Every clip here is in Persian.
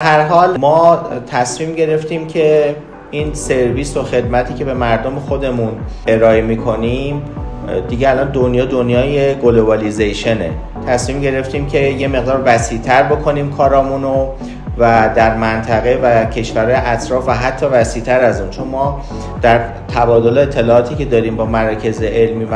هر حال ما تصمیم گرفتیم که این سرویس و خدمتی که به مردم خودمون ارائه میکنیم دیگه الان دنیای گلوبالیزیشنه. تصمیم گرفتیم که یه مقدار وسیع‌تر بکنیم کارامونو و در منطقه و کشورهای اطراف و حتی وسیع‌تر از اون، چون ما در تبادل اطلاعاتی که داریم با مراکز علمی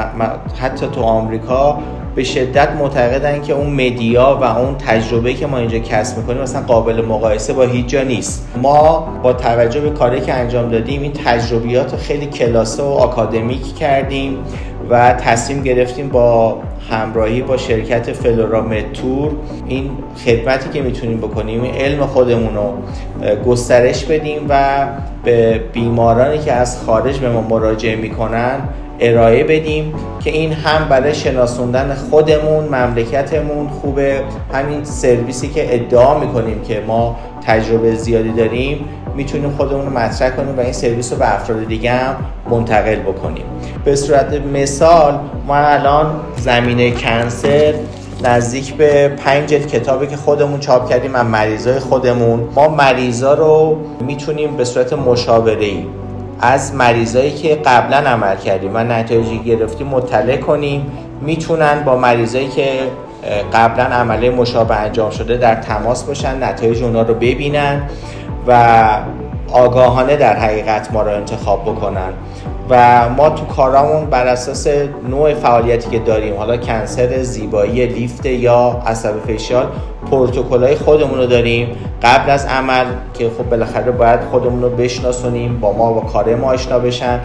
حتی تو آمریکا به شدت معتقدن که اون مدیا و اون تجربه که ما اینجا کسب میکنیم مثلا قابل مقایسه با هیچ جا نیست. ما با توجه به کاری که انجام دادیم این تجربیات رو خیلی کلاسه و آکادمیک کردیم و تصمیم گرفتیم با همراهی با شرکت فلورامتور این خدمتی که میتونیم بکنیم این علم خودمون رو گسترش بدیم و به بیمارانی که از خارج به ما مراجعه میکنن ارائه بدیم که این هم برای شناسوندن خودمون مملکتمون خوبه، همین سرویسی که ادعا میکنیم که ما تجربه زیادی داریم میتونیم خودمون رو مطرح کنیم و این سرویس رو به افراد دیگه هم منتقل بکنیم. به صورت مثال ما الان زمینه کنسر نزدیک به 5 جلد کتابی که خودمون چاپ کردیم از مریضای خودمون، ما مریضا رو میتونیم به صورت مشاوره‌ای از مریضایی که قبلا عمل کردیم و نتایجی گرفتیم مطلع کنیم، میتونن با مریضایی که قبلا عمله مشابه انجام شده در تماس باشن، نتایج اونا رو ببینن و آگاهانه در حقیقت ما رو انتخاب بکنن. و ما تو کارامون بر اساس نوع فعالیتی که داریم، حالا کنسر زیبایی، لیفت یا عصب فشیال، پروتکل‌های خودمون رو داریم قبل از عمل که خب بالاخره باید خودمون رو بشناسونیم، با ما با کار ما آشنا بشن،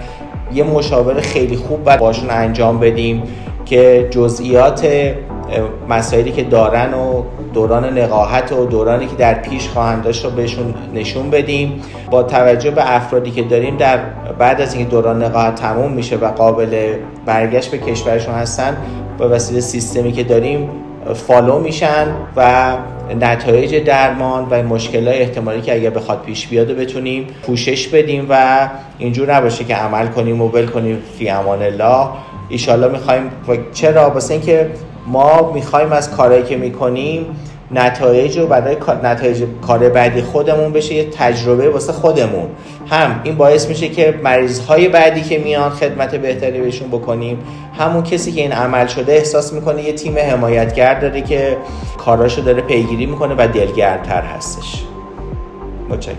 یه مشاوره خیلی خوب باید باشون انجام بدیم که جزئیات مسائلی که دارن و دوران نقاهت و دورانی که در پیش خواهند داشت رو بهشون نشون بدیم. با توجه به افرادی که داریم در بعد از اینکه دوران نقاهت تموم میشه و قابل برگشت به کشورشون هستن، با وسیله سیستمی که داریم فالو میشن و نتایج درمان و مشکلات احتمالی که اگر بخواد پیش بیاد بتونیم پوشش بدیم و اینجور نباشه که عمل کنیم و ول کنیم فی امان الله. ایشالله میخوایم، چرا؟ واسه اینکه ما میخوایم از کارهایی که میکنیم نتایج رو برای نتایج کار بعدی خودمون بشه یه تجربه واسه خودمون، هم این باعث میشه که مریضهای بعدی که میان خدمت بهتری بهشون بکنیم، همون کسی که این عمل شده احساس میکنه یه تیم حمایتگر داره که کاراشو داره پیگیری میکنه و دلگرم‌تر هستش. متشکرم.